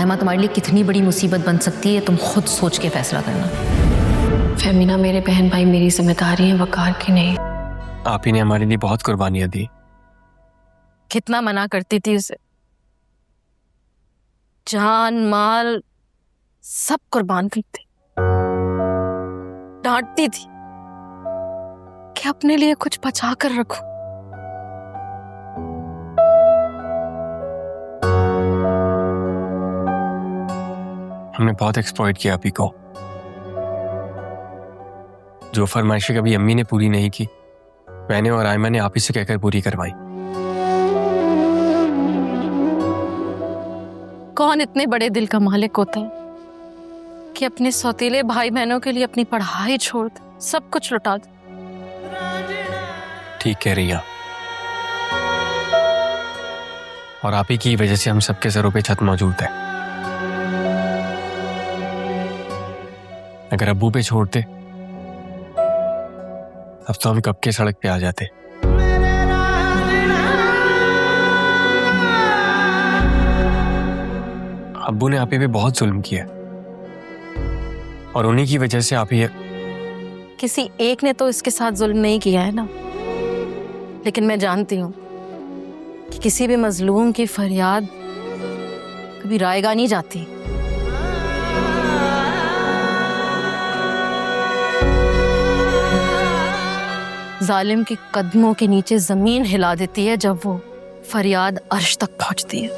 आयमा तुम्हारे लिए कितनी बड़ी मुसीबत बन सकती है तुम खुद सोच के फैसला करना। फेमिना, मेरे बहन भाई मेरी जिम्मेदारी है, वकार की नहीं। आप ही ने हमारे लिए बहुत कुर्बानियां दी। कितना मना करती थी उसे, जान माल सब कुर्बान करती, डांटती थी कि अपने लिए कुछ बचा कर रखो। हमने बहुत एक्सप्लॉइट किया आप ही को। जो फरमाइशें कभी अम्मी ने पूरी नहीं की, मैंने और आयमा ने आप ही से कहकर पूरी करवाई। कौन इतने बड़े दिल का मालिक होता है कि अपने सौतेले भाई बहनों के लिए अपनी पढ़ाई छोड़ दे, सब कुछ लुटा दे। ठीक कह रही हैं। और आप ही की वजह से हम सबके सरों पे छत मौजूद है। अगर अब्बू पे छोड़ते अब तो हम कब के सड़क पे आ जाते। अब्बू ने आप ही पे बहुत जुल्म किया और उन्हीं की वजह से आप ही। किसी एक ने तो इसके साथ जुल्म नहीं किया है ना, लेकिन मैं जानती हूं कि किसी भी मजलूम की फरियाद कभी रायगा नहीं जाती। जालिम के कदमों के नीचे जमीन हिला देती है जब वो फरियाद अर्श तक पहुंचती है।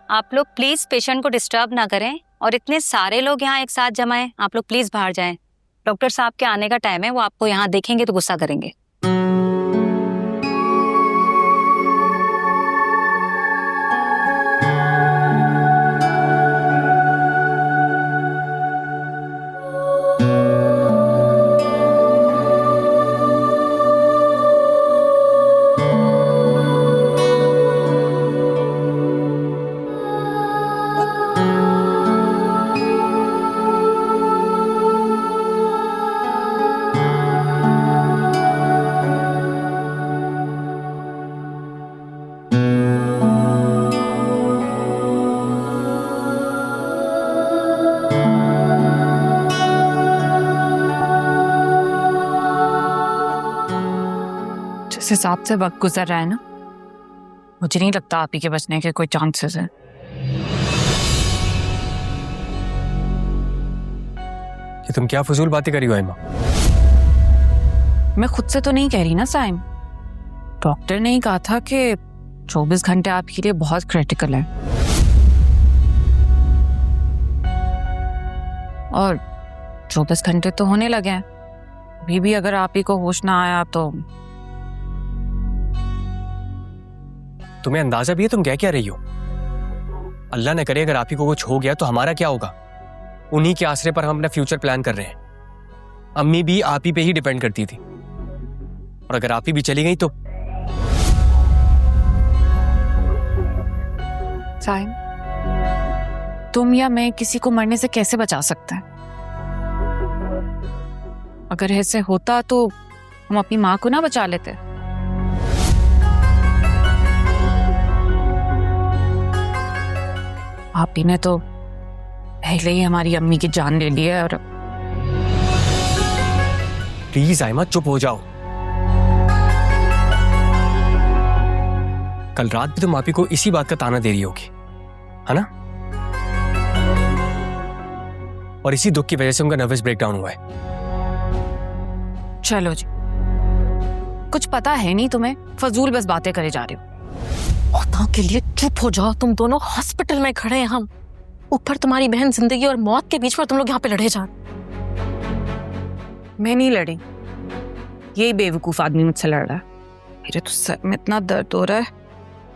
आप लोग प्लीज पेशेंट को डिस्टर्ब ना करें और इतने सारे लोग यहाँ एक साथ जमा हैं। आप लोग प्लीज बाहर जाएं। डॉक्टर साहब के आने का टाइम है, वो आपको यहाँ देखेंगे तो गुस्सा करेंगे। जिस हिसाब से वक्त गुजर रहा है ना, मुझे नहीं लगता आप ही के बचने के कोई चांसेस हैं। कि तुम क्या फजूल बातें करी हो आयमा? मैं खुद से तो नहीं कह रही ना साइम। डॉक्टर ने ही कहा था कि 24 घंटे आपके लिए बहुत क्रिटिकल है और 24 घंटे तो होने लगे हैं। अभी भी अगर आप ही को होश ना आया तो तुम्हें अंदाजा भी है तुम क्या रही हो? अल्लाह न करे अगर आप ही को कुछ हो गया तो हमारा क्या होगा? उन्हीं के आसरे पर हम अपना फ्यूचर प्लान कर रहे हैं। अम्मी भी आप ही पे ही डिपेंड करती थी और अगर आप ही भी चली गई तो। साइम, तुम या मैं किसी को मरने से कैसे बचा सकते हैं? अगर ऐसे होता तो हम अपनी माँ को ना बचा लेते। आप ही ने तो पहले ही हमारी अम्मी की जान ले ली है। और प्लीज आयमा चुप हो जाओ। कल रात भी तुम आप ही को इसी बात का ताना दे रही होगी, है ना? और इसी दुख की वजह से उनका नर्वस ब्रेकडाउन हुआ है। चलो जी, कुछ पता है नहीं तुम्हें, फजूल बस बातें करे जा रहे हो। खुदा के लिए चुप हो जाओ, तुम दोनों हॉस्पिटल में खड़े हैं, हम ऊपर तुम्हारी बहन जिंदगी और मौत के बीच में, तुम लोग यहाँ पे लड़े जा। मैं नहीं लड़ी, यही बेवकूफ आदमी मुझसे लड़ रहा है। मेरे तो सर में इतना दर्द हो रहा है,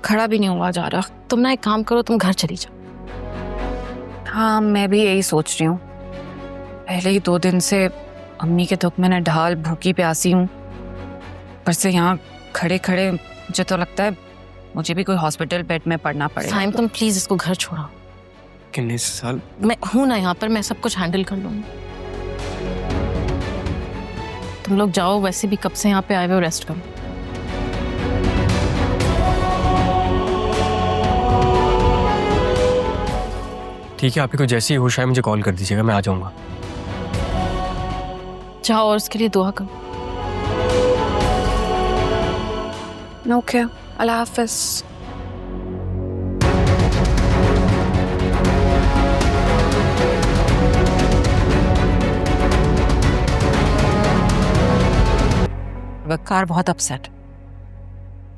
खड़ा भी नहीं हुआ जा रहा। तुम ना एक काम करो, तुम घर चली जाओ। हाँ, मैं भी यही सोच रही हूँ। पहले ही 2 दिन से अम्मी के दुख में न ढाल भूखी प्यासी हूँ, पर से यहाँ खड़े खड़े मुझे तो लगता है मुझे भी कोई हॉस्पिटल बेड में पड़ना पड़ेगा। साइम, तुम प्लीज इसको घर छोड़ो। कितने साल? मैं हूं ना यहाँ पर, मैं सब कुछ हैंडल कर लूंगी। तुम लोग जाओ, वैसे भी कब से यहाँ पे आए हुए हो, रेस्ट करो। ठीक है, आपकी को जैसी ही होश आए मुझे कॉल कर दीजिएगा, मैं आ जाऊंगा। जाओ और उसके लिए दुआ करो। ओके, अल्लाह हाफिज। वकार बहुत अपसेट,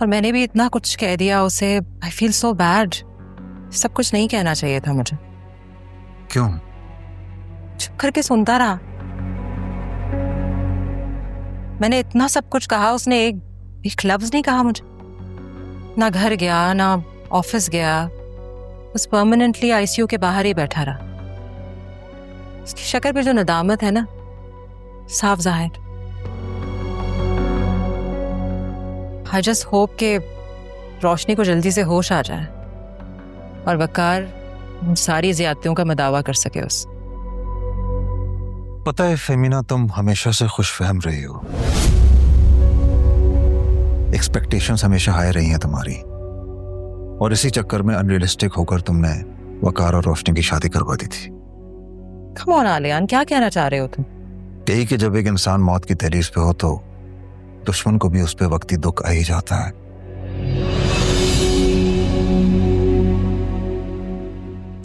और मैंने भी इतना कुछ कह दिया उसे। I feel so bad. सब कुछ नहीं कहना चाहिए था मुझे। क्यों? चुप करके सुनता रहा। मैंने इतना सब कुछ कहा, उसने एक लफ्ज नहीं कहा मुझे। ना घर गया, ना ऑफिस गया, बस परमानेंटली आईसीयू के बाहर ही बैठा रहा। उसकी शक्ल पे जो नदामत है ना, साफ जाहिर। आई जस्ट होप के रोशनी को जल्दी से होश आ जाए और वकार उन सारी ज्यादतियों का मदावा कर सके उस। पता है फेमिना, तुम हमेशा से खुशफहम रही हो। एक्सपेक्टेशंस हमेशा हाई रही हैं तुम्हारी, और इसी चक्कर में अनरियलिस्टिक होकर तुमने वकार और रोशनी की शादी करवा दी थी। कम ऑन आलियान, क्या कहना चाह रहे हो तुम? यही कि जब एक इंसान मौत की दहलीज पे हो तो दुश्मन को भी उस पे वक्ती दुख आ ही जाता है।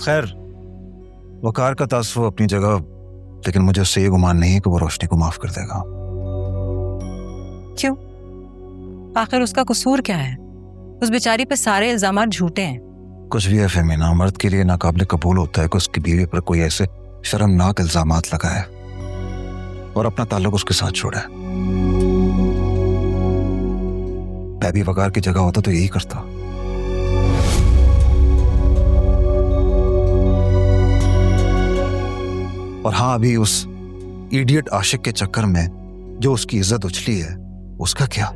खैर, वकार का तासुफ अपनी जगह, लेकिन मुझे उससे ये गुमान नहीं है कि वो रोशनी को माफ कर देगा। क्यों? आखिर उसका कसूर क्या है? उस बेचारी पे सारे इल्जाम झूठे हैं। कुछ भी है फेमिना, मर्द के लिए नाकाबिले कबूल होता है कि उसकी बीवी पर कोई ऐसे शर्मनाक इल्जामात लगाए और अपना ताल्लुक उसके साथ छोड़े। मैं भी वकार की जगह होता तो यही करता। और हाँ, अभी उस इडियट आशिक के चक्कर में जो उसकी इज्जत उछली है, उसका क्या?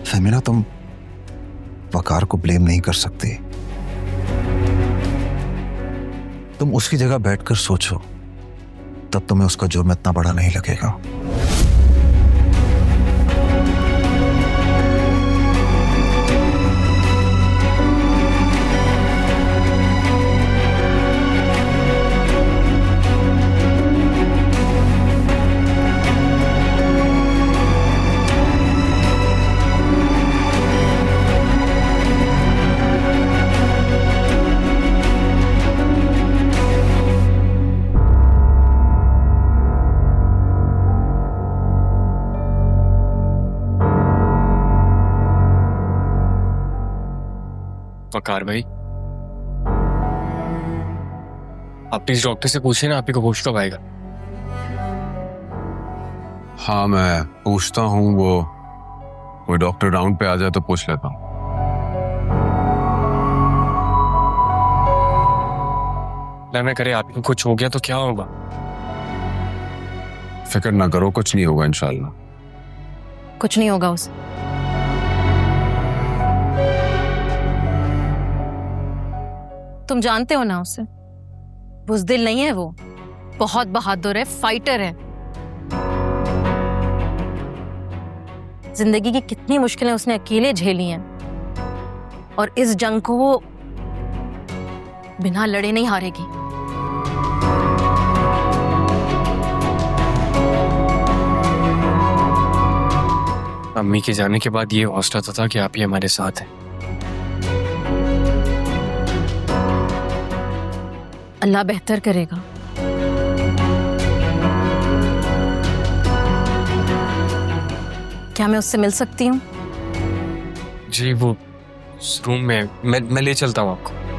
फेमिना, तुम वकार को ब्लेम नहीं कर सकती। तुम उसकी जगह बैठकर सोचो, तब तुम्हें उसका जुर्म इतना बड़ा नहीं लगेगा। वकार भाई, आप प्लीज डॉक्टर से पूछे ना, आपकी को होश कब आएगा। हाँ, मैं पूछता हूँ। वो डॉक्टर राउंड पे आ जाए तो पूछ लेता हूँ। अल्लाह ना करे आपको कुछ हो गया तो क्या होगा। फिक्र ना करो, कुछ नहीं होगा इंशाल्लाह। कुछ नहीं होगा उसे। तुम जानते हो ना उसे, बुज़दिल नहीं है वो, बहुत बहादुर है, फाइटर है। जिंदगी की कितनी मुश्किलें उसने अकेले झेली हैं, और इस जंग को वो बिना लड़े नहीं हारेगी। अम्मी के जाने के बाद ये हौसला था कि आप ही हमारे साथ हैं। अल्लाह बेहतर करेगा। क्या मैं उससे मिल सकती हूँ? जी, वो रूम में मैं ले चलता हूँ आपको।